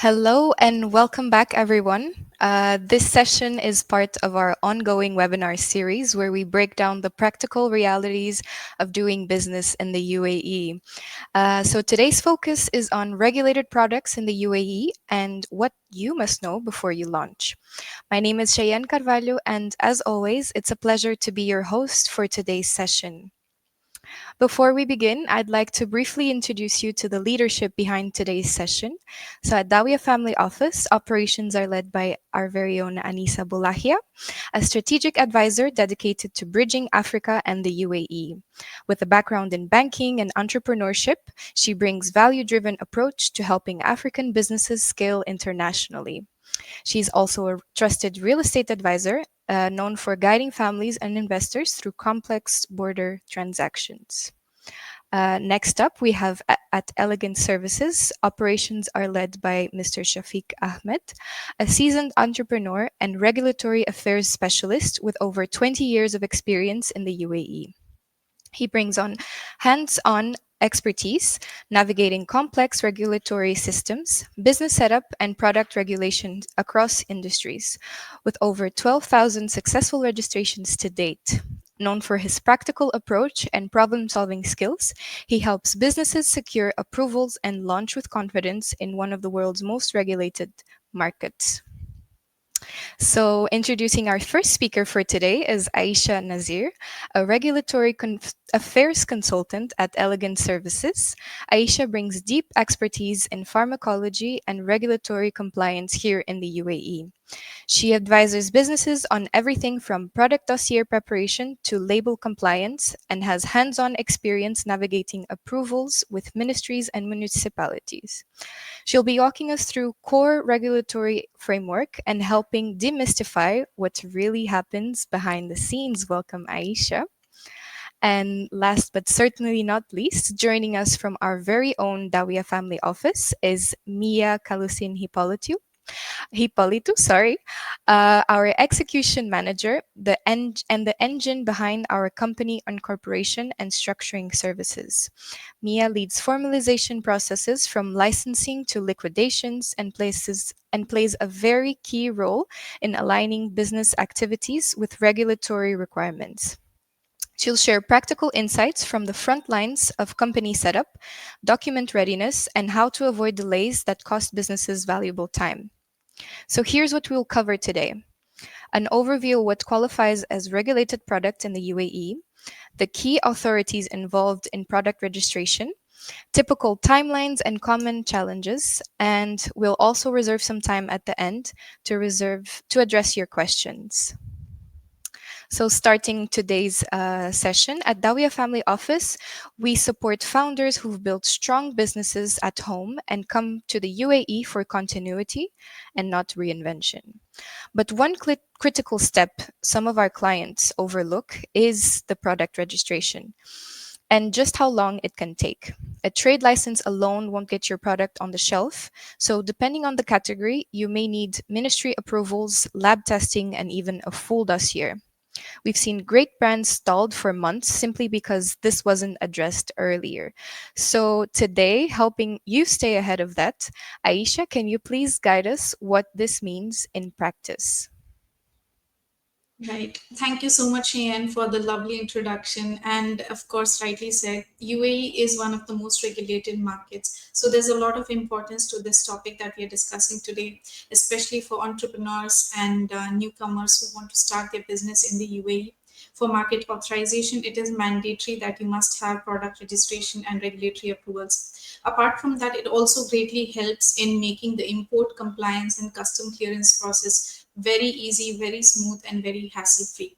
Hello and welcome back, everyone. This session is part of our ongoing webinar series where we break down the practical realities of doing business in the UAE. So today's focus is on regulated products in the UAE and what you must know before you launch. My name is Cheyenne Carvalho, and as always, it's a pleasure to be your host for today's session. Before we begin, I'd like to briefly introduce you to the leadership behind today's session. So at Dawia Family Office, operations are led by our very own Anisa Bulahia, a strategic advisor dedicated to bridging Africa and the UAE. With a background in banking and entrepreneurship, she brings value-driven approach to helping African businesses scale internationally. She's also a trusted real estate advisor, known for guiding families and investors through complex border transactions. Next up, we have at Elegant Services, operations are led by Mr. Shafiq Ahmed, a seasoned entrepreneur and regulatory affairs specialist with over 20 years of experience in the UAE. He brings on hands on expertise navigating complex regulatory systems, business setup, and product regulations across industries, with over 12,000 successful registrations to date. Known for his practical approach and problem solving skills, he helps businesses secure approvals and launch with confidence in one of the world's most regulated markets. So, introducing our first speaker for today is Aisha Nazir, a regulatory affairs consultant at Elegant Services. Aisha brings deep expertise in pharmacology and regulatory compliance here in the UAE. She advises businesses on everything from product dossier preparation to label compliance and has hands on experience navigating approvals with ministries and municipalities. She'll be walking us through core regulatory framework and helping demystify what really happens behind the scenes. Welcome, Aisha. And last but certainly not least, joining us from our very own Dawia family office is Mia Kalusin Hipolitu, sorry, our execution manager, and the engine behind our company incorporation and structuring services. Mia leads formalization processes from licensing to liquidations and plays a very key role in aligning business activities with regulatory requirements. She'll share practical insights from the front lines of company setup, document readiness, and how to avoid delays that cost businesses valuable time. So here's what we'll cover today: an overview of what qualifies as regulated product in the UAE, the key authorities involved in product registration, typical timelines and common challenges, and we'll also reserve some time at the end to address your questions. So, starting today's session at Dawia Family Office, we support founders who've built strong businesses at home and come to the UAE for continuity and not reinvention. But one critical step some of our clients overlook is the product registration and just how long it can take. A trade license alone won't get your product on the shelf, so depending on the category, you may need ministry approvals, lab testing, and even a full dossier. We've seen great brands stalled for months simply because this wasn't addressed earlier. So, today, helping you stay ahead of that, Aisha, can you please guide us what this means in practice? Right. Thank you so much, Ian, for the lovely introduction. And of course, rightly said, UAE is one of the most regulated markets. So there's a lot of importance to this topic that we are discussing today, especially for entrepreneurs and newcomers who want to start their business in the UAE. For market authorization, it is mandatory that you must have product registration and regulatory approvals. Apart from that, it also greatly helps in making the import compliance and custom clearance process very easy, very smooth, and very hassle free.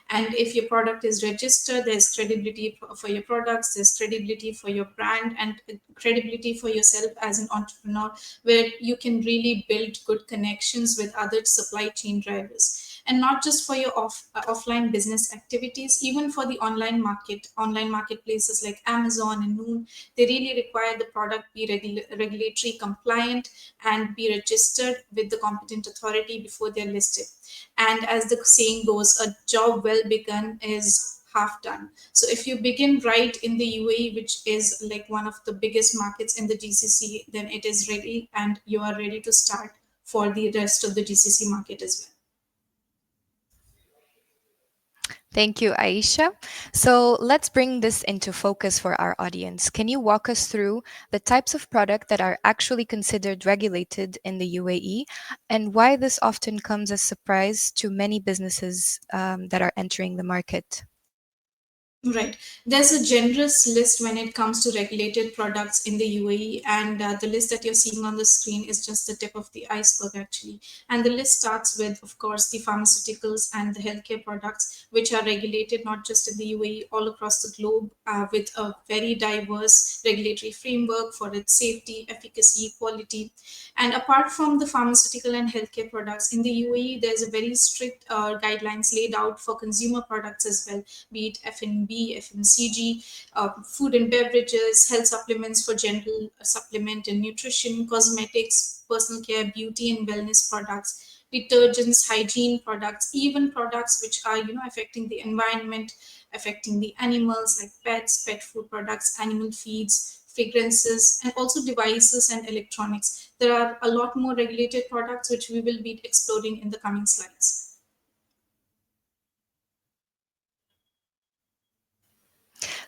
And if your product is registered, there's credibility for your products, there's credibility for your brand, and credibility for yourself as an entrepreneur, where you can really build good connections with other supply chain drivers. And not just for your offline business activities, even for the online marketplaces like Amazon and Noon, they really require the product be regulatory compliant and be registered with the competent authority before they're listed. And as the saying goes, a job well begun is half done. So if you begin right in the UAE, which is like one of the biggest markets in the GCC, then it is ready and you are ready to start for the rest of the GCC market as well. Thank you, Aisha. So let's bring this into focus for our audience. Can you walk us through the types of product that are actually considered regulated in the UAE and why this often comes as surprise to many businesses that are entering the market? Right. There's a generous list when it comes to regulated products in the UAE, and the list that you're seeing on the screen is just the tip of the iceberg, actually. And the list starts with, of course, the pharmaceuticals and the healthcare products, which are regulated not just in the UAE, all across the globe, with a very diverse regulatory framework for its safety, efficacy, quality. And apart from the pharmaceutical and healthcare products in the UAE, there's a very strict guidelines laid out for consumer products as well, be it F&B, FMCG, food and beverages, health supplements for general supplement and nutrition, cosmetics, personal care, beauty and wellness products, detergents, hygiene products, even products which are affecting the environment, affecting the animals like pets, pet food products, animal feeds, fragrances, and also devices and electronics. There are a lot more regulated products which we will be exploring in the coming slides.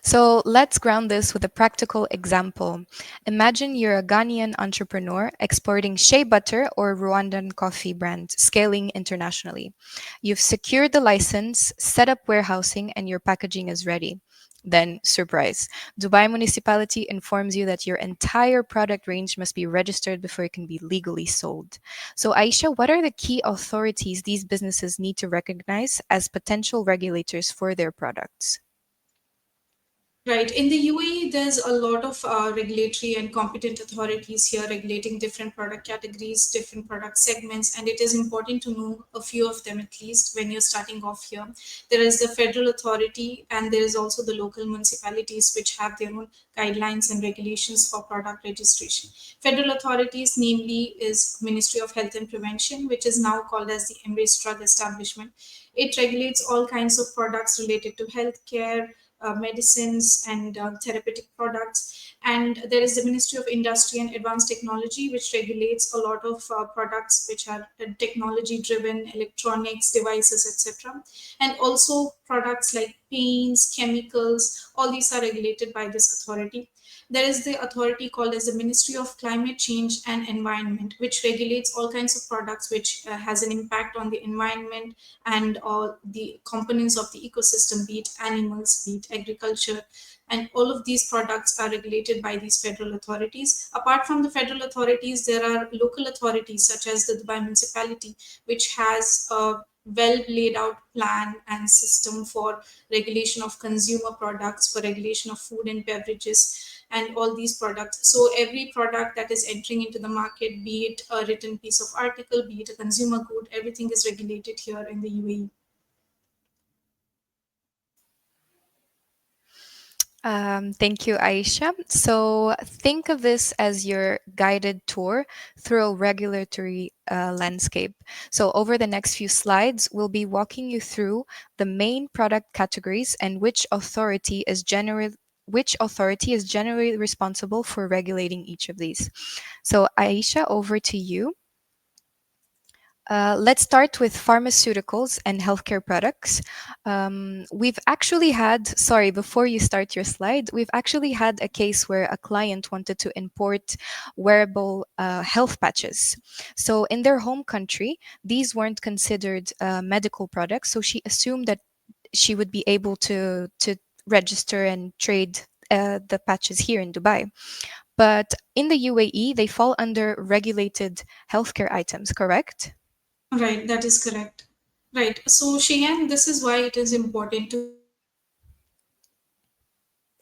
So let's ground this with a practical example. Imagine you're a Ghanaian entrepreneur exporting shea butter or Rwandan coffee brand, scaling internationally. You've secured the license, set up warehousing, and your packaging is ready. Then, surprise, Dubai municipality informs you that your entire product range must be registered before it can be legally sold. So, Aisha, what are the key authorities these businesses need to recognize as potential regulators for their products? Right. In the UAE, there's a lot of regulatory and competent authorities here regulating different product categories, different product segments, and it is important to know a few of them at least when you're starting off here. There is the federal authority, and there is also the local municipalities which have their own guidelines and regulations for product registration. Federal authorities, namely, is Ministry of Health and Prevention, which is now called as the Emirates Drug Establishment. It regulates all kinds of products related to healthcare, medicines and therapeutic products. And there is the Ministry of Industry and Advanced Technology, which regulates a lot of products which are technology driven, electronics, devices, etc. And also products like paints, chemicals, all these are regulated by this authority. There is the authority called as the Ministry of Climate Change and Environment, which regulates all kinds of products which has an impact on the environment and all the components of the ecosystem, be it animals, be it agriculture. And all of these products are regulated by these federal authorities. Apart from the federal authorities, there are local authorities such as the Dubai municipality, which has a well laid out plan and system for regulation of consumer products, for regulation of food and beverages, and all these products. So every product that is entering into the market, be it a written piece of article, be it a consumer good, everything is regulated here in the UAE. Thank you, Aisha. So think of this as your guided tour through a regulatory landscape. So over the next few slides, we'll be walking you through the main product categories and which authority is generally responsible for regulating each of these. So Aisha, over to you. Let's start with pharmaceuticals and healthcare products. We've actually had, sorry, before you start your slide, we've actually had a case where a client wanted to import wearable health patches. So in their home country, these weren't considered medical products. So she assumed that she would be able to register and trade the patches here in Dubai. But in the UAE, they fall under regulated healthcare items, correct? Right, that is correct. Right. So, Cheyenne, this is why it is important to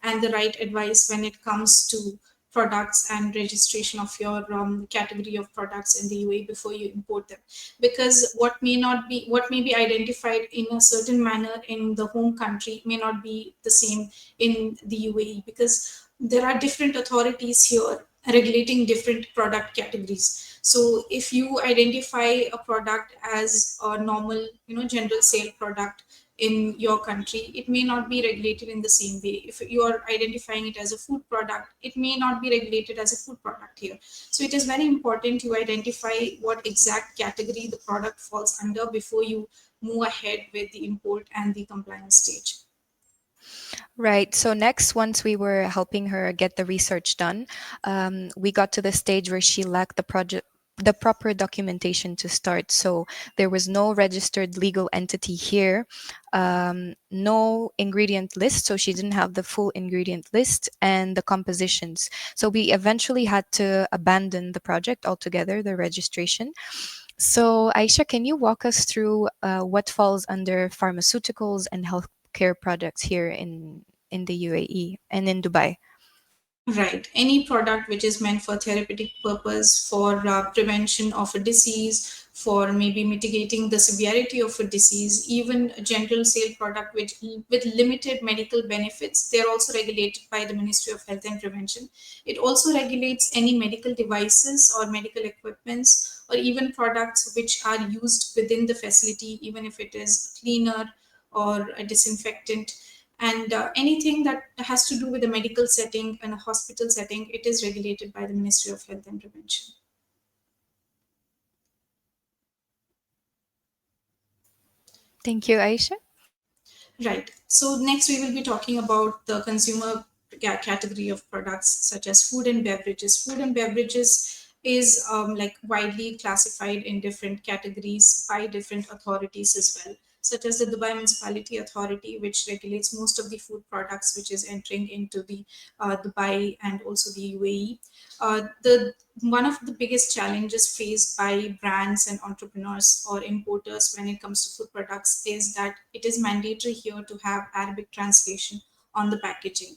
have the right understanding and the right advice when it comes to products and registration of your category of products in the UAE before you import them. Because what may be identified in a certain manner in the home country may not be the same in the UAE, because there are different authorities here regulating different product categories. So if you identify a product as a normal, general sale product in your country, it may not be regulated in the same way. If you are identifying it as a food product, it may not be regulated as a food product here. So it is very important to identify what exact category the product falls under before you move ahead with the import and the compliance stage. Right. So next, once we were helping her get the research done, we got to the stage where she lacked the proper documentation to start. So there was no registered legal entity here, no ingredient list. So she didn't have the full ingredient list and the compositions. So we eventually had to abandon the project altogether, the registration. So, Aisha, can you walk us through what falls under pharmaceuticals and healthcare products here in the UAE and in Dubai? Right. Any product which is meant for therapeutic purpose, for prevention of a disease, for maybe mitigating the severity of a disease, even a general sale product which with limited medical benefits, they're also regulated by the Ministry of Health and Prevention. It also regulates any medical devices or medical equipments or even products which are used within the facility, even if it is a cleaner or a disinfectant, and anything that has to do with a medical setting and a hospital setting, it is regulated by the Ministry of Health and Prevention. Thank you, Aisha. Right. So next we will be talking about the consumer category of products such as food and beverages. Food and beverages is like widely classified in different categories by different authorities as well, such as the Dubai Municipality Authority, which regulates most of the food products which is entering into the Dubai and also the UAE. The one of the biggest challenges faced by brands and entrepreneurs or importers when it comes to food products is that it is mandatory here to have Arabic translation on the packaging.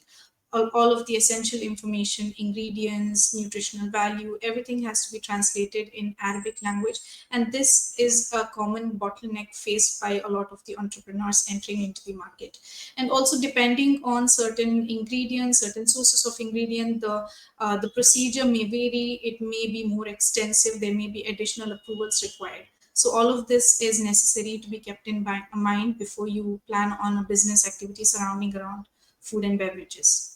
All of the essential information, ingredients, nutritional value, everything has to be translated in Arabic language. And this is a common bottleneck faced by a lot of the entrepreneurs entering into the market. And also, depending on certain ingredients, certain sources of ingredient, the procedure may vary. It may be more extensive. There may be additional approvals required. So all of this is necessary to be kept in mind before you plan on a business activity surrounding around food and beverages.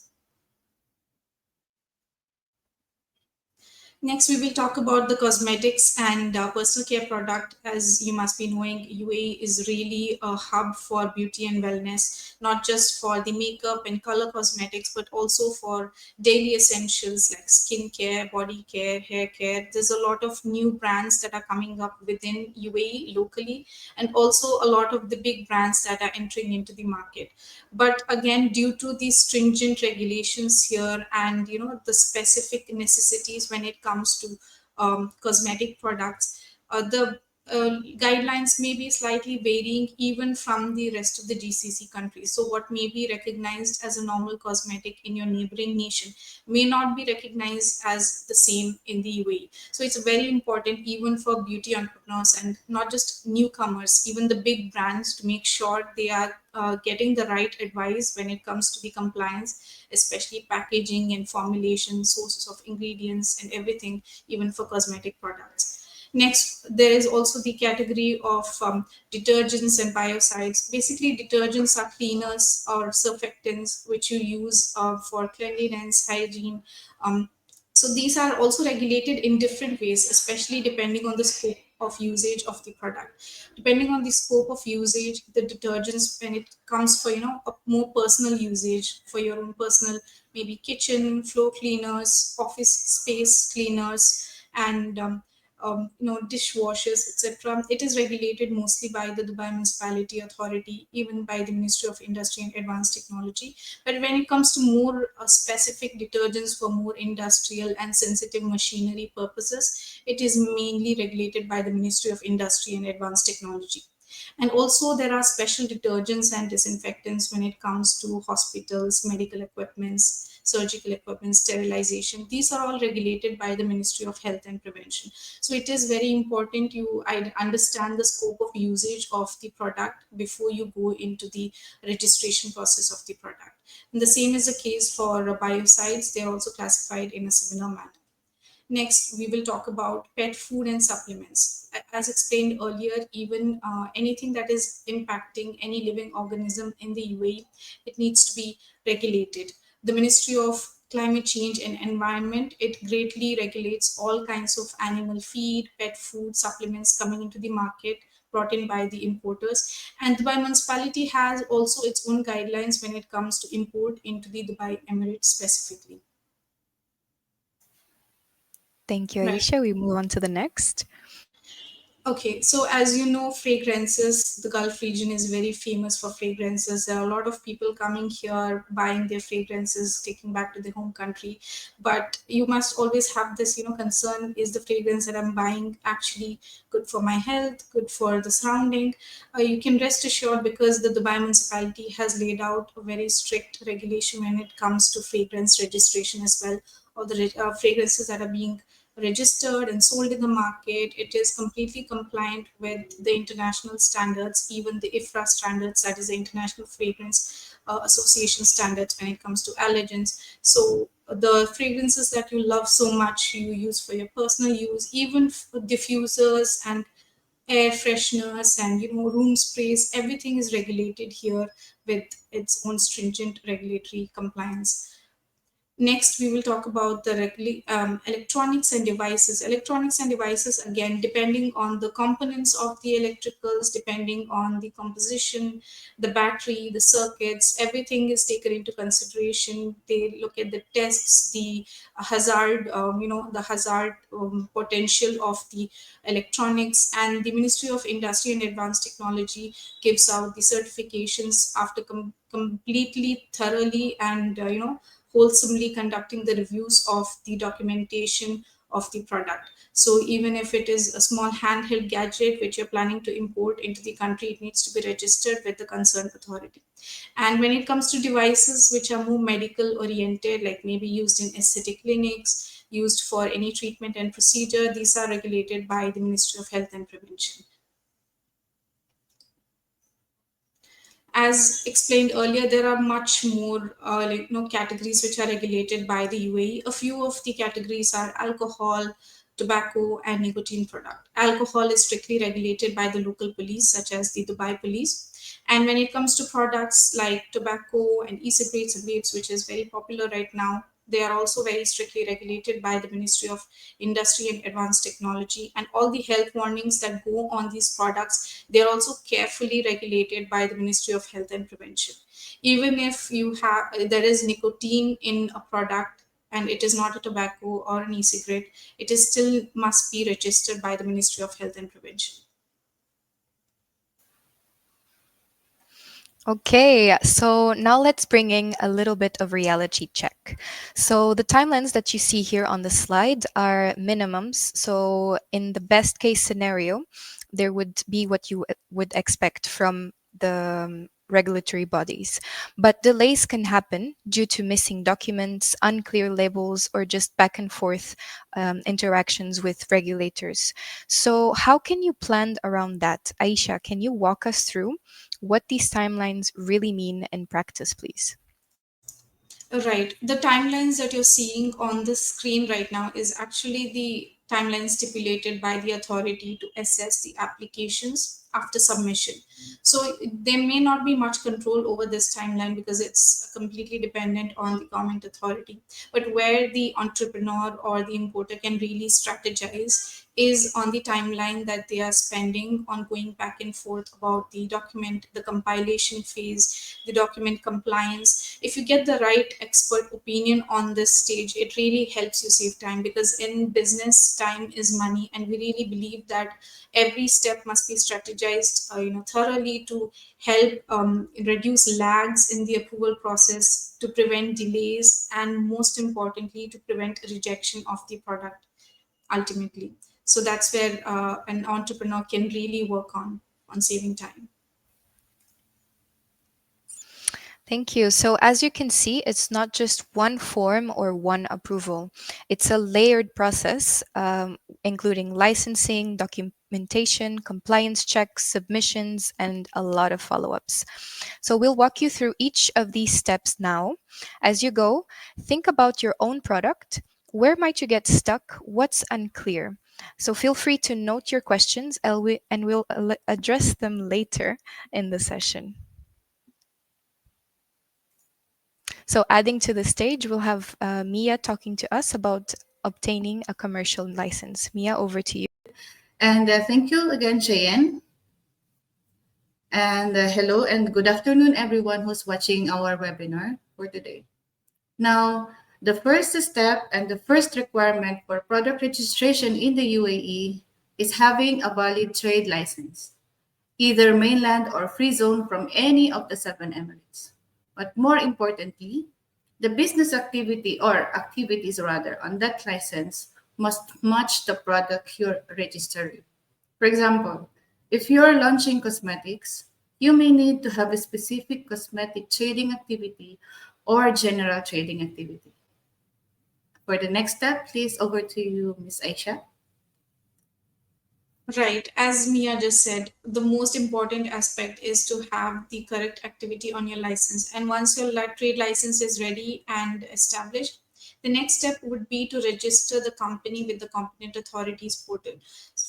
Next, we will talk about the cosmetics and personal care product. As you must be knowing, UAE is really a hub for beauty and wellness, not just for the makeup and color cosmetics, but also for daily essentials like skincare, body care, hair care. There's a lot of new brands that are coming up within UAE locally, and also a lot of the big brands that are entering into the market. But again, due to the stringent regulations here and the specific necessities when it comes to cosmetic products, the guidelines may be slightly varying even from the rest of the GCC countries. So what may be recognized as a normal cosmetic in your neighboring nation may not be recognized as the same in the UAE. So it's very important even for beauty entrepreneurs and not just newcomers, even the big brands, to make sure they are getting the right advice when it comes to the compliance, especially packaging and formulation, sources of ingredients, and everything, even for cosmetic products. Next, there is also the category of detergents and biocides. Basically, detergents are cleaners or surfactants which you use for cleanliness, hygiene. Um, so these are also regulated in different ways, especially depending on the scope of usage of the product. Depending on the scope of usage, the detergents, when it comes for a more personal usage for your own personal, maybe kitchen, floor cleaners, office space cleaners, and dishwashers, etc. It is regulated mostly by the Dubai Municipality Authority, even by the Ministry of Industry and Advanced Technology. But when it comes to more specific detergents for more industrial and sensitive machinery purposes, it is mainly regulated by the Ministry of Industry and Advanced Technology. And also, there are special detergents and disinfectants when it comes to hospitals, medical equipments, surgical equipment, sterilization. These are all regulated by the Ministry of Health and Prevention. So it is very important you understand the scope of usage of the product before you go into the registration process of the product. And the same is the case for biocides. They are also classified in a similar manner. Next, we will talk about pet food and supplements. As explained earlier, even anything that is impacting any living organism in the UAE, it needs to be regulated. The Ministry of Climate Change and Environment, it greatly regulates all kinds of animal feed, pet food, supplements coming into the market brought in by the importers. And Dubai municipality has also its own guidelines when it comes to import into the Dubai Emirates specifically. Thank you, Right. Aisha. We move on to the next. Okay, so as you know, fragrances, the Gulf region is very famous for fragrances. There are a lot of people coming here, buying their fragrances, taking back to their home country. But you must always have this, concern, is the fragrance that I'm buying actually good for my health, good for the surrounding? You can rest assured because the Dubai municipality has laid out a very strict regulation when it comes to fragrance registration as well, or the fragrances that are being registered and sold in the market. It is completely compliant with the international standards, even the IFRA standards, that is the International Fragrance Association standards when it comes to allergens. So the fragrances that you love so much, you use for your personal use, even diffusers and air fresheners and room sprays, everything is regulated here with its own stringent regulatory compliance. Next, we will talk about the electronics and devices. Electronics and devices, again, depending on the components of the electricals, depending on the composition, the battery, the circuits, everything is taken into consideration. They look at the tests, the hazard, the hazard potential of the electronics, and the Ministry of Industry and Advanced Technology gives out the certifications after completely, thoroughly, and wholesomely conducting the reviews of the documentation of the product. So even if it is a small handheld gadget which you're planning to import into the country, it needs to be registered with the concerned authority. And when it comes to devices which are more medical oriented, like maybe used in aesthetic clinics, used for any treatment and procedure, these are regulated by the Ministry of Health and Prevention. As explained earlier, there are much more categories which are regulated by the UAE. A few of the categories are alcohol, tobacco, and nicotine product. Alcohol is strictly regulated by the local police, such as the Dubai police. And when it comes to products like tobacco and e-cigarettes and vapes, which is very popular right now, they are also very strictly regulated by the Ministry of Industry and Advanced Technology. And all the health warnings that go on these products, they are also carefully regulated by the Ministry of Health and Prevention. Even if there is nicotine in a product and it is not a tobacco or an e-cigarette, it is still must be registered by the Ministry of Health and Prevention. Okay, so now let's bring in a little bit of reality check. So the timelines that you see here on the slide are minimums. So in the best case scenario, there would be what you would expect from the regulatory bodies. But delays can happen due to missing documents, unclear labels, or just back and forth interactions with regulators. So how can you plan around that? Aisha, can you walk us through what these timelines really mean in practice, please? Right. The timelines that you're seeing on the screen right now is actually the timeline stipulated by the authority to assess the applications after submission. So there may not be much control over this timeline because it's completely dependent on the government authority. But where the entrepreneur or the importer can really strategize is on the timeline that they are spending on going back and forth about the document, the compilation phase, the document compliance. If you get the right expert opinion on this stage, it really helps you save time, because in business, time is money, and we really believe that every step must be strategized thoroughly to help reduce lags in the approval process, to prevent delays, and most importantly, to prevent rejection of the product ultimately. So that's where an entrepreneur can really work on saving time. Thank you. So, as you can see, it's not just one form or one approval. It's a layered process, including licensing, documentation, compliance checks, submissions, and a lot of follow ups. So, we'll walk you through each of these steps now. As you go, think about your own product. Where might you get stuck? What's unclear? So feel free to note your questions and we'll address them later in the session. So, adding to the stage, we'll have Mia talking to us about obtaining a commercial license. Mia, over to you. And thank you again, Cheyenne. And hello and good afternoon, everyone who's watching our webinar for today. Now, the first step and the first requirement for product registration in the UAE is having a valid trade license, either mainland or free zone from any of the seven Emirates. But more importantly, the business activity or activities rather on that license must match the product you're registering. For example, if you're launching cosmetics, you may need to have a specific cosmetic trading activity or general trading activity. For the next step, please over to you, Ms. Aisha. Right, as Mia just said, the most important aspect is to have the correct activity on your license. And once your trade license is ready and established, the next step would be to register the company with the competent authorities portal.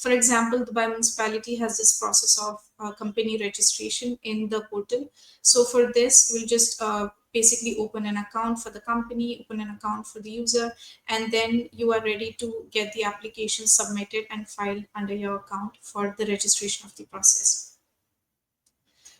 For example, the Dubai municipality has this process of company registration in the portal. So for this, we'll just basically open an account for the company, open an account for the user, and then you are ready to get the application submitted and filed under your account for the registration of the process.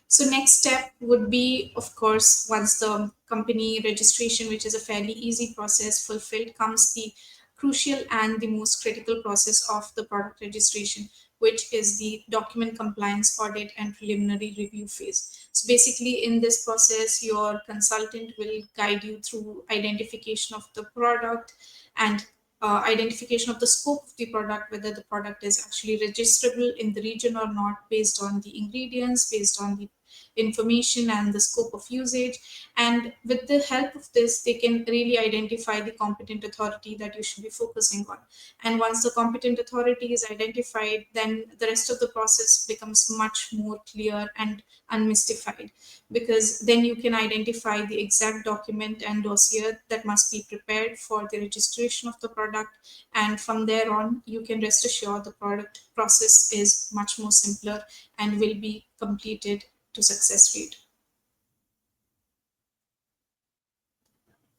So next step would be, of course, once the company registration, which is a fairly easy process, fulfilled, comes the crucial and the most critical process of the product registration, which is the document compliance audit and preliminary review phase. So basically, in this process, your consultant will guide you through identification of the product and identification of the scope of the product, whether the product is actually registrable in the region or not, based on the ingredients, based on the information and the scope of usage. And with the help of this, they can really identify the competent authority that you should be focusing on. And once the competent authority is identified, then the rest of the process becomes much more clear and unmystified, because then you can identify the exact document and dossier that must be prepared for the registration of the product. And from there on, you can rest assured the product process is much more simpler and will be completed to success rate.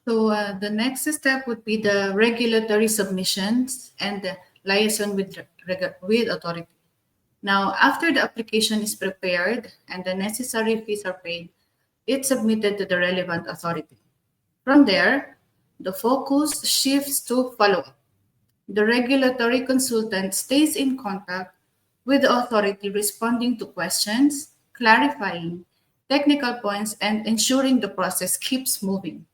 So the next step would be the regulatory submissions and the liaison with authority. Now, after the application is prepared and the necessary fees are paid, it's submitted to the relevant authority. From there, the focus shifts to follow-up. The regulatory consultant stays in contact with the authority, responding to questions, clarifying technical points, and ensuring the process keeps moving.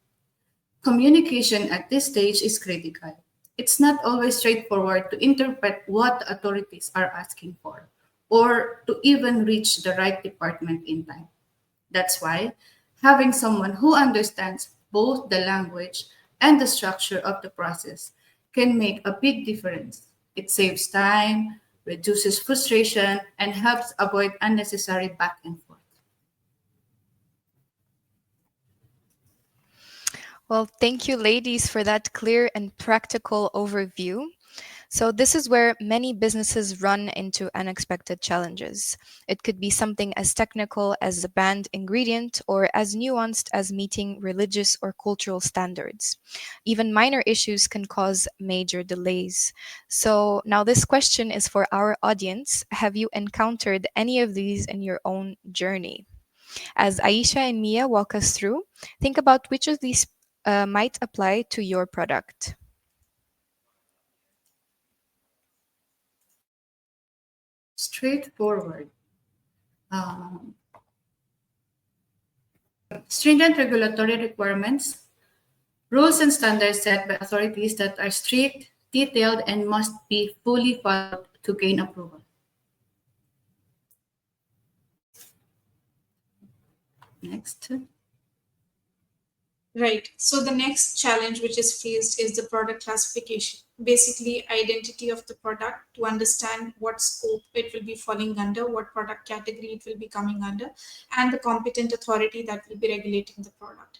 Communication at this stage is critical. It's not always straightforward to interpret what the authorities are asking for or to even reach the right department in time. That's why having someone who understands both the language and the structure of the process can make a big difference. It saves time, reduces frustration, and helps avoid unnecessary back and forth. Well, thank you, ladies, for that clear and practical overview. So, this is where many businesses run into unexpected challenges. It could be something as technical as a banned ingredient or as nuanced as meeting religious or cultural standards. Even minor issues can cause major delays. So, now this question is for our audience. Have you encountered any of these in your own journey? As Aisha and Mia walk us through, think about which of these might apply to your product. Straightforward. Um, Stringent regulatory requirements, rules and standards set by authorities that are strict, detailed, and must be fully followed to gain approval. Next. Right. So the next challenge which is faced is the product classification. Basically, identity of the product, to understand what scope it will be falling under, what product category it will be coming under, and the competent authority that will be regulating the product.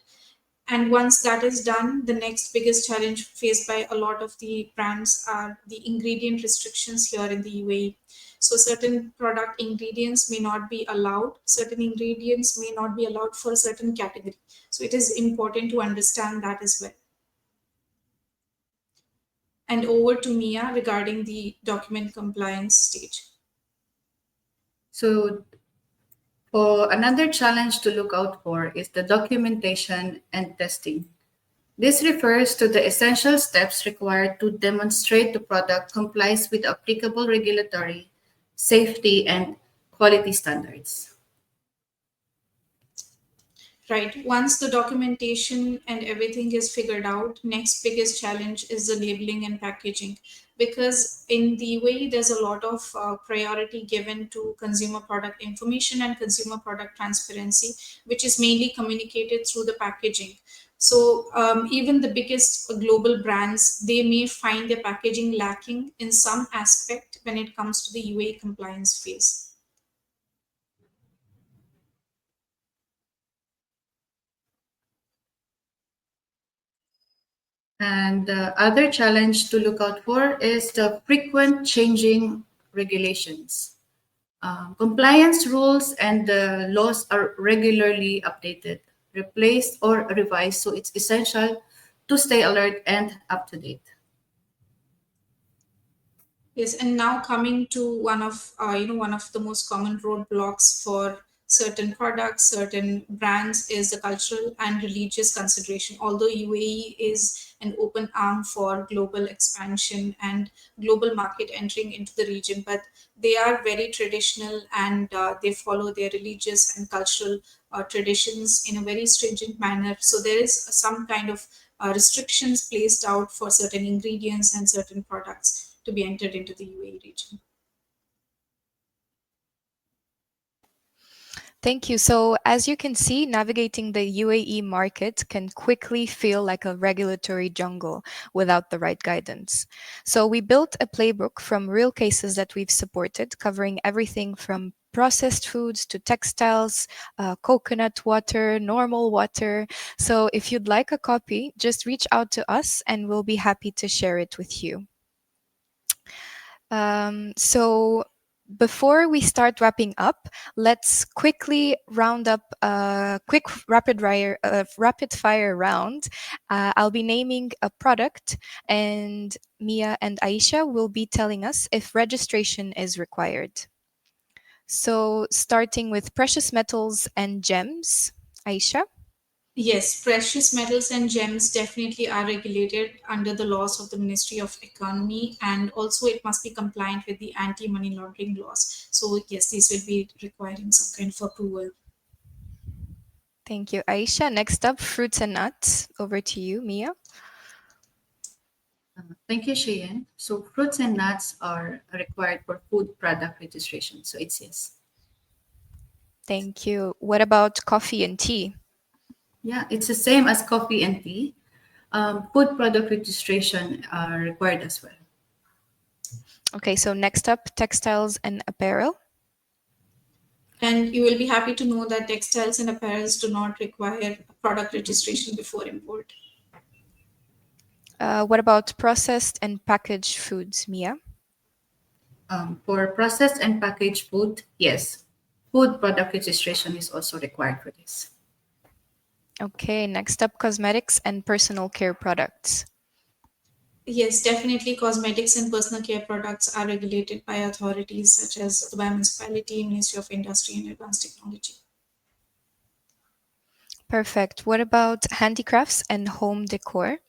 And once that is done, the next biggest challenge faced by a lot of the brands are the ingredient restrictions here in the UAE. So certain product ingredients may not be allowed, certain ingredients may not be allowed for a certain category. So it is important to understand that as well. And over to Mia regarding the document compliance stage. So, for another challenge to look out for is the documentation and testing. This refers to the essential steps required to demonstrate the product complies with applicable regulatory, safety, and quality standards. Right. Once the documentation and everything is figured out, next biggest challenge is the labeling and packaging. Because in the way there's a lot of priority given to consumer product information and consumer product transparency, which is mainly communicated through the packaging. So even the biggest global brands, they may find their packaging lacking in some aspect when it comes to the UA compliance phase. And the other challenge to look out for is the frequent changing regulations. Compliance rules and the laws are regularly updated, replaced, or revised, so it's essential to stay alert and up to date. Yes, and now coming to one of the most common roadblocks for certain products, certain brands is the cultural and religious consideration. Although UAE is an open arm for global expansion and global market entering into the region, but they are very traditional and they follow their religious and cultural traditions in a very stringent manner. So there is some kind of restrictions placed out for certain ingredients and certain products to be entered into the UAE region. Thank you. So, as you can see, navigating the UAE market can quickly feel like a regulatory jungle without the right guidance. So, we built a playbook from real cases that we've supported, covering everything from processed foods to textiles, coconut water, normal water. So, if you'd like a copy, just reach out to us and we'll be happy to share it with you. So before we start wrapping up, let's quickly round up a quick rapid fire round. I'll be naming a product, and Mia and Aisha will be telling us if registration is required. So starting with precious metals and gems, Aisha. Yes, precious metals and gems definitely are regulated under the laws of the Ministry of Economy, and also it must be compliant with the anti money laundering laws. So, yes, these will be requiring some kind of approval. Thank you, Aisha. Next up, fruits and nuts. Over to you, Mia. Thank you, Cheyenne. So fruits and nuts are required for food product registration. So it's yes. Thank you. What about coffee and tea? Yeah, it's the same as coffee and tea. Food product registration are required as well. Okay, so next up, textiles and apparel. And you will be happy to know that textiles and apparels do not require product registration before import. What about processed and packaged foods, Mia? For processed and packaged food, yes, food product registration is also required for this. Okay, next up, cosmetics and personal care products. Yes, definitely cosmetics and personal care products are regulated by authorities such as Dubai Municipality, Ministry of Industry and Advanced Technology. Perfect. What about handicrafts and home decor?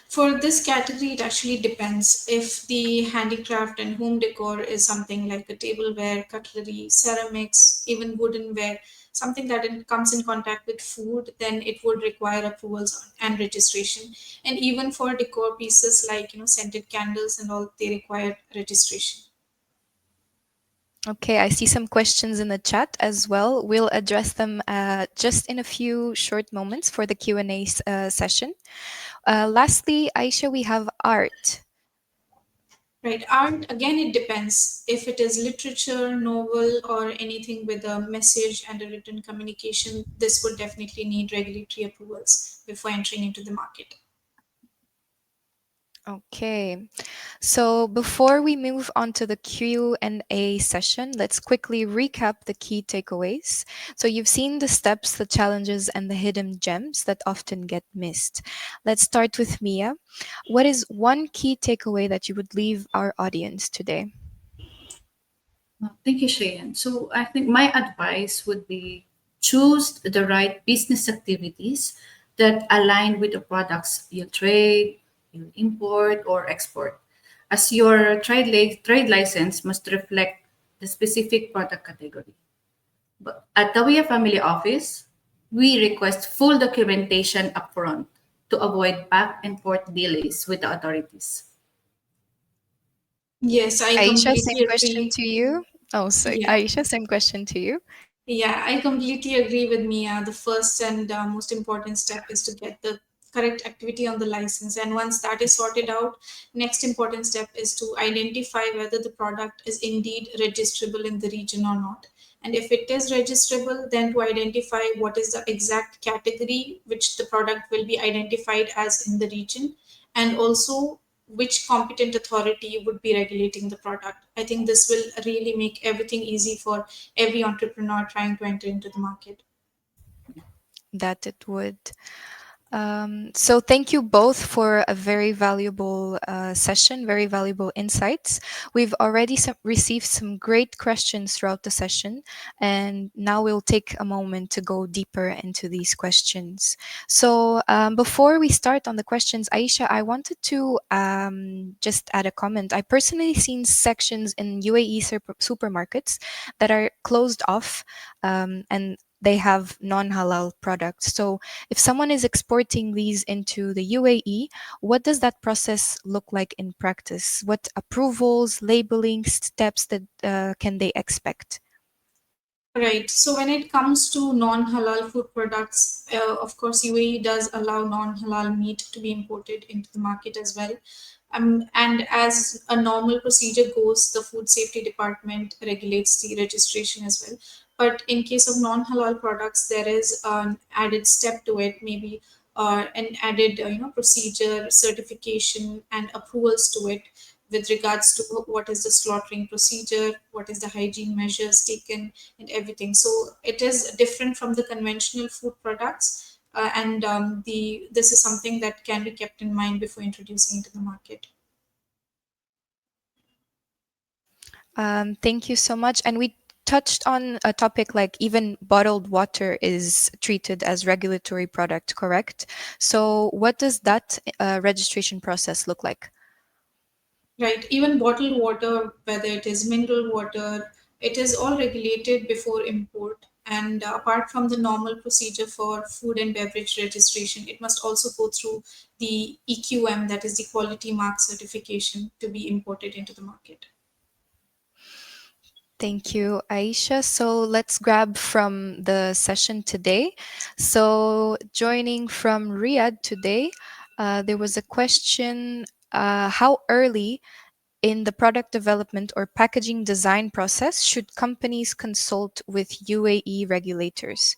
For this category, it actually depends. If the handicraft and home decor is something like a tableware, cutlery, ceramics, even woodenware, something that comes in contact with food, then it would require approvals and registration. And even for decor pieces like scented candles and all, they require registration. Okay, I see some questions in the chat as well. We'll address them just in a few short moments for the Q&A session. Lastly, Aisha, we have art. Right. Art, again, it depends. If it is literature, novel, or anything with a message and a written communication, this would definitely need regulatory approvals before entering into the market. Okay. So before we move on to the Q&A session, let's quickly recap the key takeaways. So you've seen the steps, the challenges, and the hidden gems that often get missed. Let's start with Mia. What is one key takeaway that you would leave our audience today? Thank you, Cheyenne. So I think my advice would be choose the right business activities that align with the products you trade, you import, or export, as your trade license must reflect the specific product category. But at Dawia Family Office, we request full documentation upfront to avoid back and forth delays with the authorities. Yes, I Aisha, same completely question agree. to you. Oh, sorry. Yeah. Aisha, same question to you. Yeah, I completely agree with Mia. The first and most important step is to get the correct activity on the license. And once that is sorted out, next important step is to identify whether the product is indeed registrable in the region or not. And if it is registrable, then to identify what is the exact category which the product will be identified as in the region, and also which competent authority would be regulating the product. I think this will really make everything easy for every entrepreneur trying to enter into the market. That it would. So thank you both for a very valuable session, very valuable insights. We've already received some great questions throughout the session, and now we'll take a moment to go deeper into these questions. So before we start on the questions, Aisha, I wanted to just add a comment. I personally seen sections in UAE supermarkets that are closed off, and they have non-halal products. So if someone is exporting these into the UAE, what does that process look like in practice? What approvals, labeling steps that can they expect? Right. So when it comes to non-halal food products, of course, UAE does allow non-halal meat to be imported into the market as well. And as a normal procedure goes, the food safety department regulates the registration as well. But in case of non-halal products, there is an added step to it, maybe an added procedure, certification, and approvals to it with regards to what is the slaughtering procedure, what is the hygiene measures taken, and everything. So it is different from the conventional food products, and the this is something that can be kept in mind before introducing into the market. Thank you so much. And we touched on a topic like even bottled water is treated as regulatory product, correct? So what does that registration process look like? Right. Even bottled water, whether it is mineral water, it is all regulated before import. And apart from the normal procedure for food and beverage registration, it must also go through the EQM, that is the quality mark certification, to be imported into the market. Thank you, Aisha. So let's grab from the session today. So, joining from Riyadh today, there was a question: how early in the product development or packaging design process should companies consult with UAE regulators?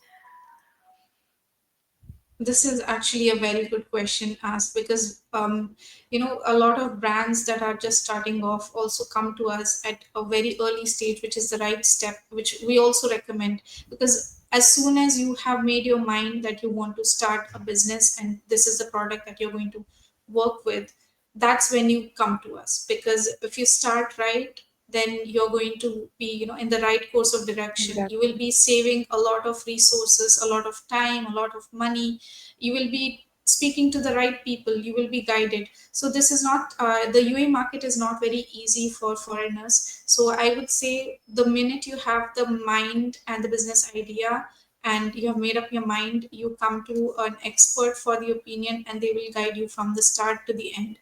This is actually a very good question asked, because a lot of brands that are just starting off also come to us at a very early stage, which is the right step, which we also recommend. Because as soon as you have made your mind that you want to start a business and this is the product that you're going to work with, that's when you come to us. Because if you start right, then you're going to be in the right course of direction. You Exactly. will be saving a lot of resources, a lot of time, a lot of money. You will be speaking to the right people, you will be guided. So this is not the UA market is not very easy for foreigners. So I would say the minute you have the mind and the business idea, and you have made up your mind, you come to an expert for the opinion, and they will guide you from the start to the end.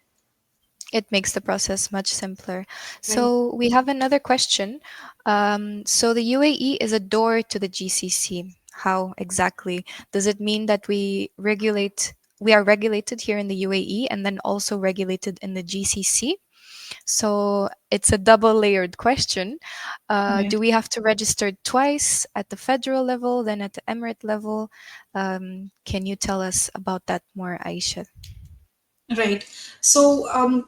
It makes the process much simpler. Right. So we have another question. So the UAE is a door to the GCC. How exactly? Does it mean that we are regulated here in the UAE and then also regulated in the GCC? So it's a double layered question. Right. Do we have to register twice at the federal level, then at the emirate level? Can you tell us about that more, Aisha? Right. So,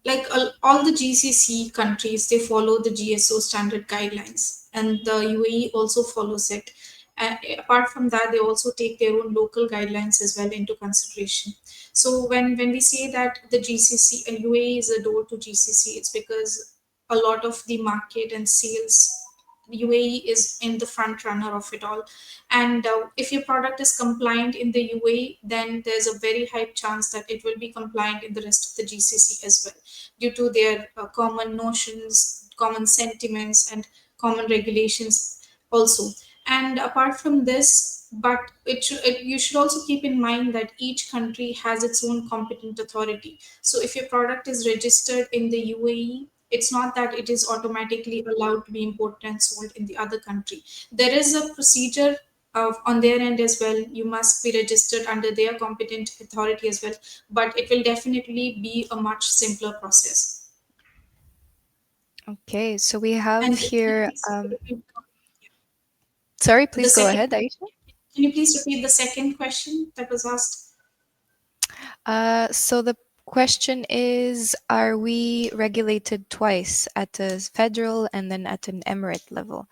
like all the GCC countries, they follow the GSO standard guidelines, and the UAE also follows it. And apart from that, they also take their own local guidelines as well into consideration. So when we say that the GCC UAE is a door to GCC, it's because a lot of the market and sales, UAE is in the front runner of it all. And if your product is compliant in the UAE, then there's a very high chance that it will be compliant in the rest of the GCC as well, due to their common notions, common sentiments, and common regulations also. And apart from this, but you should also keep in mind that each country has its own competent authority. So if your product is registered in the UAE, it's not that it is automatically allowed to be imported and sold in the other country. There is a procedure on their end as well. You must be registered under their competent authority as well, but it will definitely be a much simpler process. Okay, so we have And here. Sorry, the please go second, ahead, Aisha. can you please repeat the second question that was asked? So the question is, are we regulated twice at the federal and then at an emirate level?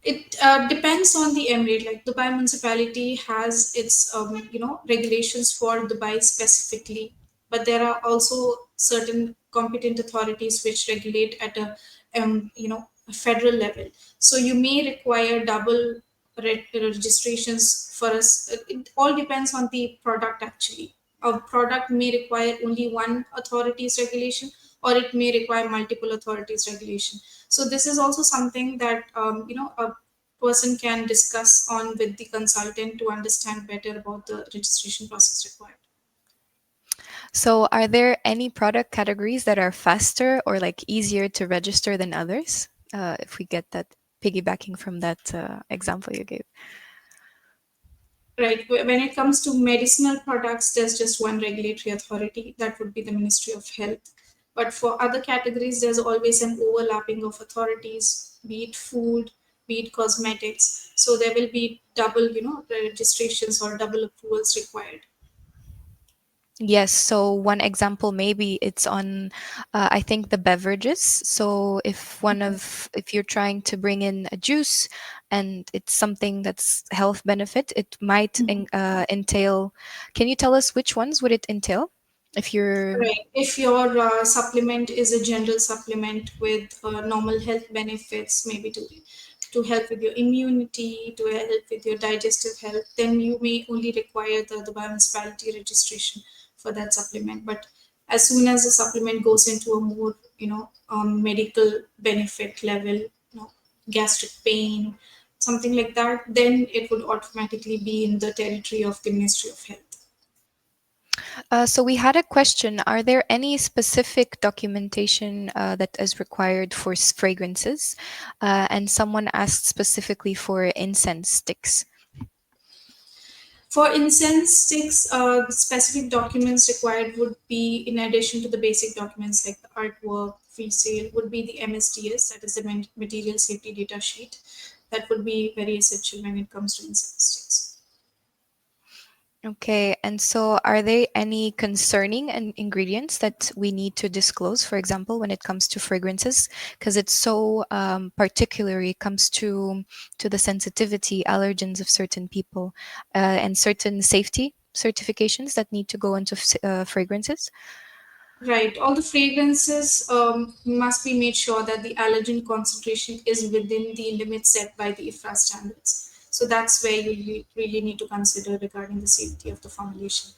It depends on the emirate. Like Dubai municipality has its regulations for Dubai specifically, but there are also certain competent authorities which regulate at a federal level. So you may require double registrations for us. It all depends on the product actually. A product may require only one authority's regulation, or it may require multiple authorities regulation. So this is also something that a person can discuss on with the consultant to understand better about the registration process required. So are there any product categories that are faster or like easier to register than others? If we get that piggybacking from that example you gave. Right. When it comes to medicinal products, there's just one regulatory authority, that would be the Ministry of Health. But for other categories, there's always an overlapping of authorities, be it food, be it cosmetics. So there will be double, registrations or double approvals required. Yes, so one example maybe it's on I think the beverages. So if you're trying to bring in a juice and it's something that's health benefit, it might entail. Can you tell us which ones would it entail? If you're Right. If your supplement is a general supplement with normal health benefits, maybe to help with your immunity, to help with your digestive health, then you may only require the municipality registration for that supplement. But as soon as the supplement goes into a more medical benefit level, gastric pain, something like that, then it would automatically be in the territory of the Ministry of Health. So we had a question. Are there any specific documentation that is required for fragrances? And someone asked specifically for incense sticks. For incense sticks, specific documents required would be, in addition to the basic documents like the artwork, free sale, would be the MSDS, that is the Material Safety Data Sheet. That would be very essential when it comes to incense sticks. Okay, and so are there any concerning ingredients that we need to disclose, for example, when it comes to fragrances? Because it's so particular, it comes to the sensitivity, allergens of certain people, and certain safety certifications that need to go into fragrances. Right. All the fragrances must be made sure that the allergen concentration is within the limits set by the IFRA standards. So that's where you really need to consider regarding the safety of the formulation.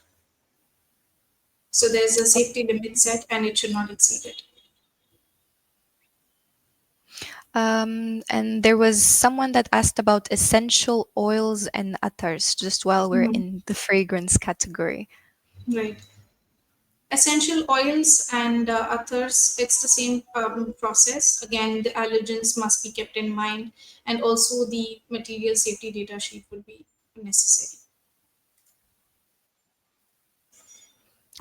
So there's a safety limit set and it should not exceed it. And there was someone that asked about essential oils and attars, just while we're Mhm. in the fragrance category. Right. Essential oils and others, it's the same process. Again, the allergens must be kept in mind, and also the material safety data sheet would be necessary.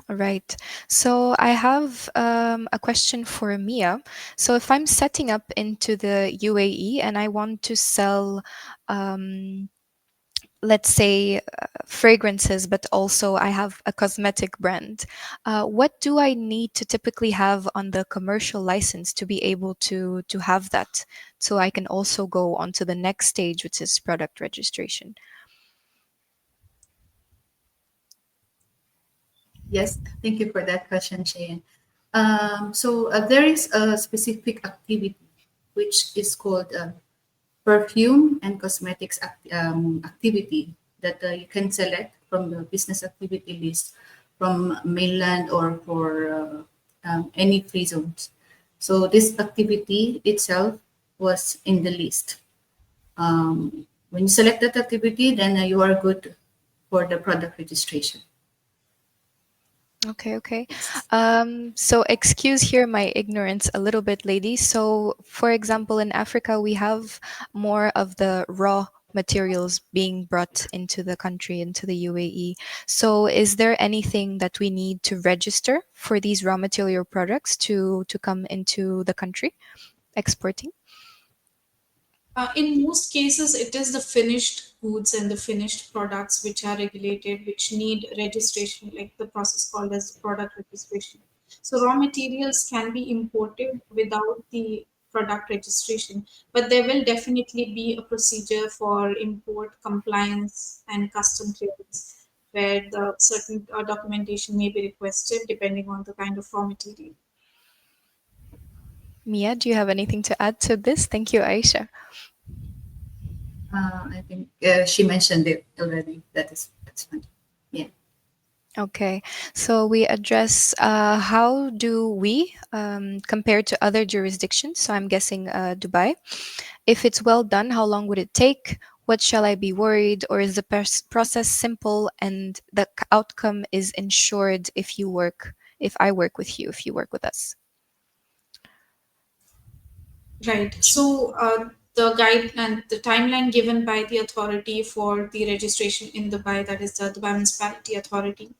Right. So I have a question for Mia. So if I'm setting up into the UAE and I want to sell, um, let's say, fragrances, but also I have a cosmetic brand, what do I need to typically have on the commercial license to be able to have that? So I can also go on to the next stage, which is product registration. Yes, thank you for that question, Cheyenne. There is a specific activity which is called perfume and cosmetics activity that you can select from the business activity list from mainland or for any free zones. So this activity itself was in the list. When you select that activity, then you are good for the product registration. Okay, okay. Yes. So excuse here my ignorance a little bit, ladies. So, for example, in Africa, we have more of the raw materials being brought into the country, into the UAE. So, is there anything that we need to register for these raw material products to come into the country exporting? In most cases, it is the finished goods and the finished products which are regulated, which need registration, like the process called as product registration. So, raw materials can be imported without the product registration, but there will definitely be a procedure for import compliance and custom clearance where the certain documentation may be requested depending on the kind of raw material. Mia, do you have anything to add to this? Thank you, Aisha. I think she mentioned it already. That's fine. Yeah. Okay, so we address how do we compare to other jurisdictions? So I'm guessing Dubai. If it's well done, how long would it take? What shall I be worried? Or is the process simple and the outcome is ensured if I work with you, if you work with us? Right. So the guide and the timeline given by the authority for the registration in Dubai, that is the Dubai Municipality Authority,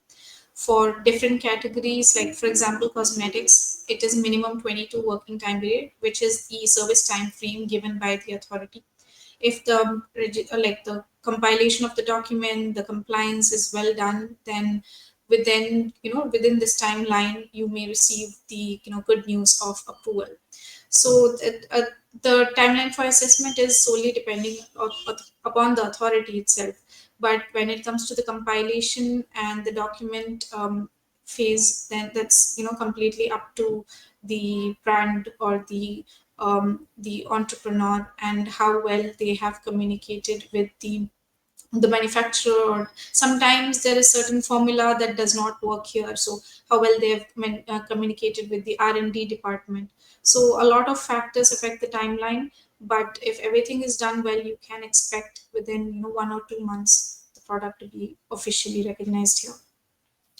for different categories, like for example, cosmetics, it is minimum 22 working time period, which is the service time frame given by the authority. If the like the compilation of the document, the compliance is well done, then within this timeline, you may receive the good news of approval. So the timeline for assessment is solely depending upon the authority itself. But when it comes to the compilation and the document phase, then that's completely up to the brand or the entrepreneur and how well they have communicated with the manufacturer, or sometimes there is certain formula that does not work here, so how well they have communicated with the R&D department. So a lot of factors affect the timeline, but if everything is done well, you can expect within 1 or 2 months the product to be officially recognized here.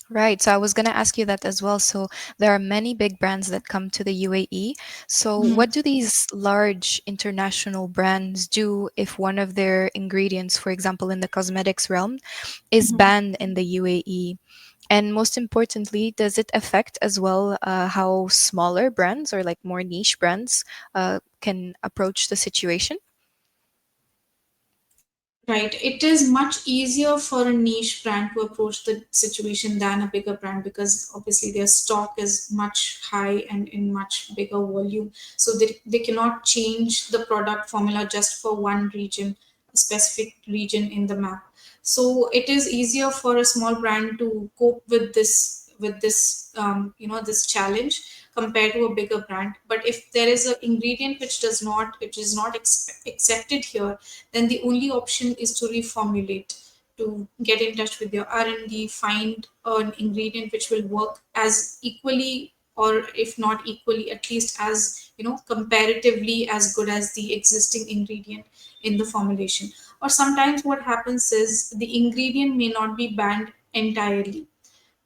Right. So I was going to ask you that as well. So there are many big brands that come to the UAE. So Mhm. what do these large international brands do if one of their ingredients, for example, in the cosmetics realm, is Mhm. banned in the UAE? And most importantly, does it affect as well how smaller brands or like more niche brands can approach the situation? Right. It is much easier for a niche brand to approach the situation than a bigger brand because obviously their stock is much high and in much bigger volume. So they cannot change the product formula just for one region, a specific region in the map. So it is easier for a small brand to cope with this challenge compared to a bigger brand. But if there is an ingredient which is not accepted here, then the only option is to reformulate, to get in touch with your R&D, find an ingredient which will work as equally, or if not equally, at least as comparatively as good as the existing ingredient in the formulation. Or sometimes what happens is the ingredient may not be banned entirely.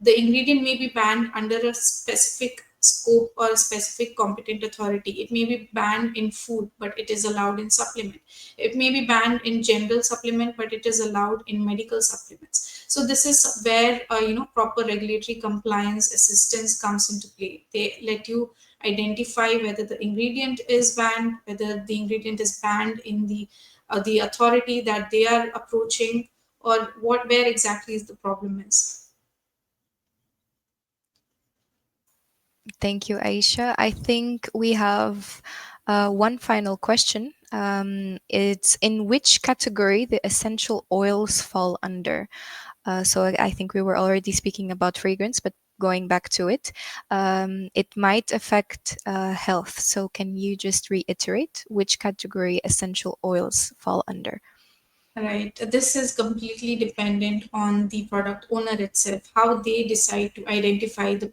The ingredient may be banned under a specific scope or a specific competent authority. It may be banned in food, but it is allowed in supplement. It may be banned in general supplement, but it is allowed in medical supplements. So this is where proper regulatory compliance assistance comes into play. They let you identify whether the ingredient is banned, whether the ingredient is banned in the authority that they are approaching, or what where exactly is the problem is. Thank you, Aisha. I think we have one final question. It's in which category the essential oils fall under? So I think we were already speaking about fragrance, but going back to it, it might affect health. So can you just reiterate which category essential oils fall under? Right. This is completely dependent on the product owner itself, how they decide to identify the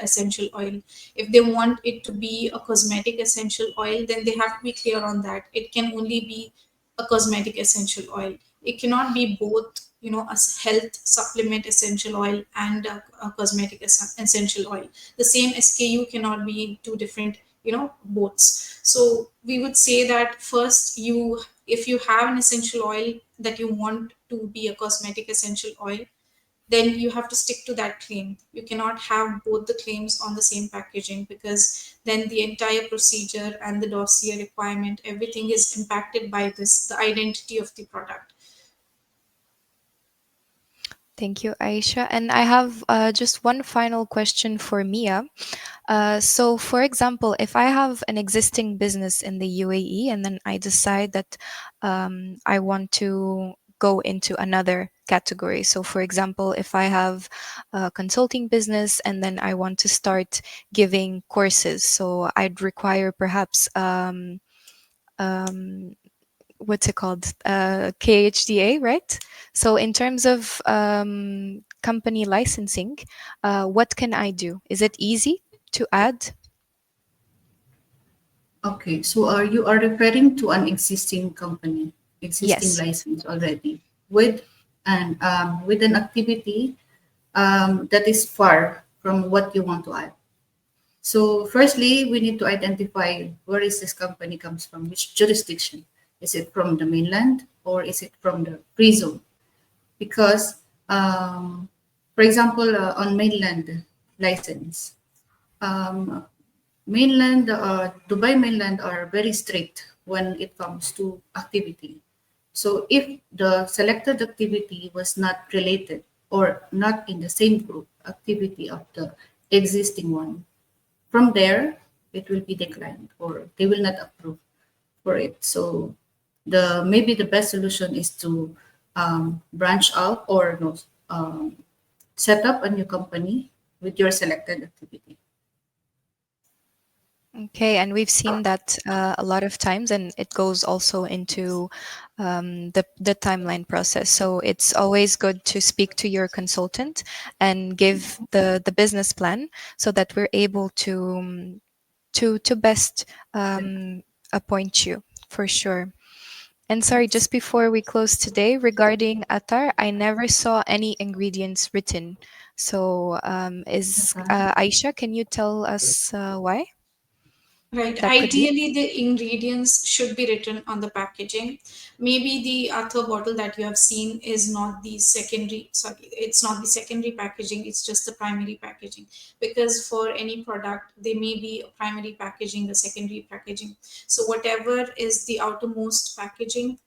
essential oil. If they want it to be a cosmetic essential oil, then they have to be clear on that. It can only be a cosmetic essential oil. It cannot be both, a health supplement essential oil and a cosmetic essential oil. The same SKU cannot be in two different, boats. So we would say that first, if you have an essential oil that you want to be a cosmetic essential oil, then you have to stick to that claim. You cannot have both the claims on the same packaging, because then the entire procedure and the dossier requirement, everything is impacted by this, the identity of the product. Thank you, Aisha. And I have just one final question for Mia. So, for example, if I have an existing business in the UAE and then I decide that I want to go into another category. So, for example, if I have a consulting business and then I want to start giving courses, so I'd require perhaps um, what's it called? KHDA, right? So, in terms of company licensing, what can I do? Is it easy to add? Okay, so you are referring to an existing company, existing Yes. license already with an activity that is far from what you want to add. So firstly, we need to identify where is this company comes from, which jurisdiction. Is it from the mainland or is it from the free zone? Because, for example, on mainland license, um, Dubai mainland are very strict when it comes to activity. So if the selected activity was not related or not in the same group activity of the existing one, from there it will be declined or they will not approve for it. So the maybe the best solution is to branch out or no, set up a new company with your selected activity. Okay, and we've seen that a lot of times, and it goes also into the timeline process. So it's always good to speak to your consultant and give the business plan so that we're able to best appoint you for sure. And sorry, just before we close today, regarding Atar, I never saw any ingredients written. So, is Aisha, can you tell us why Right. that could be? Ideally, the ingredients should be written on the packaging. Maybe the other bottle that you have seen is not the secondary, sorry, it's not the secondary packaging, it's just the primary packaging. Because for any product, there may be a primary packaging, a secondary packaging. So whatever is the outermost packaging,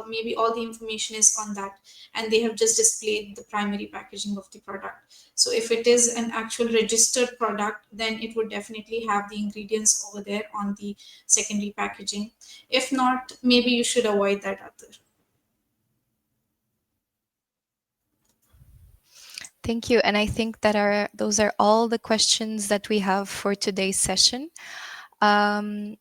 maybe all the information is on that, and they have just displayed the primary packaging of the product. So if it is an actual registered product, then it would definitely have the ingredients over there on the secondary packaging. If not, maybe you should avoid that other. Thank you. And I think that are those are all the questions that we have for today's session. Um,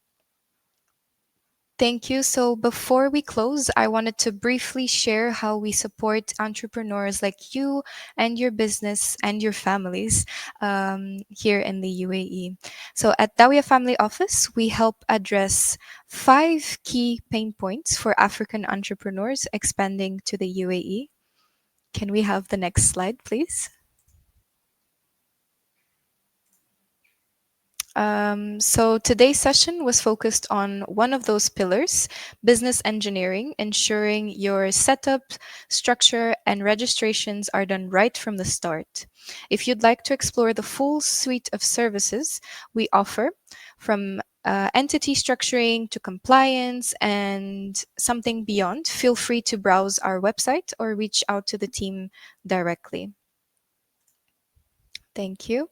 Thank you. So before we close, I wanted to briefly share how we support entrepreneurs like you and your business and your families here in the UAE. So at Dawia Family Office, we help address 5 key pain points for African entrepreneurs expanding to the UAE. Can we have the next slide, please? So today's session was focused on one of those pillars, business engineering, ensuring your setup, structure, and registrations are done right from the start. If you'd like to explore the full suite of services we offer, from entity structuring to compliance and something beyond, feel free to browse our website or reach out to the team directly. Thank you.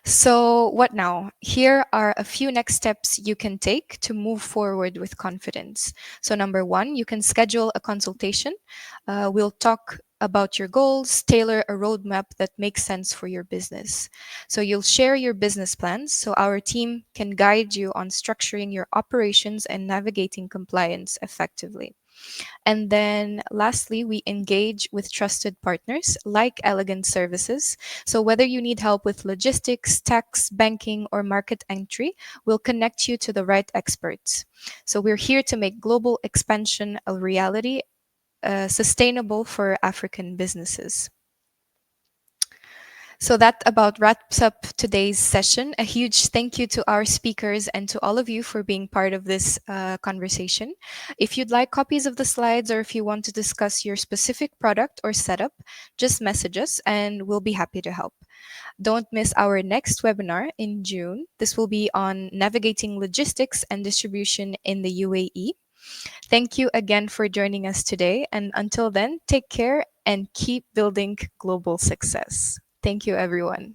So, what now? Here are a few next steps you can take to move forward with confidence. So, number one, you can schedule a consultation. We'll talk about your goals, tailor a roadmap that makes sense for your business. So, you'll share your business plans so our team can guide you on structuring your operations and navigating compliance effectively. And then lastly, we engage with trusted partners like Elegant Services. So whether you need help with logistics, tax, banking, or market entry, we'll connect you to the right experts. So we're here to make global expansion a reality, sustainable for African businesses. So that about wraps up today's session. A huge thank you to our speakers and to all of you for being part of this conversation. If you'd like copies of the slides or if you want to discuss your specific product or setup, just message us and we'll be happy to help. Don't miss our next webinar in June. This will be on navigating logistics and distribution in the UAE. Thank you again for joining us today. And until then, take care and keep building global success. Thank you, everyone.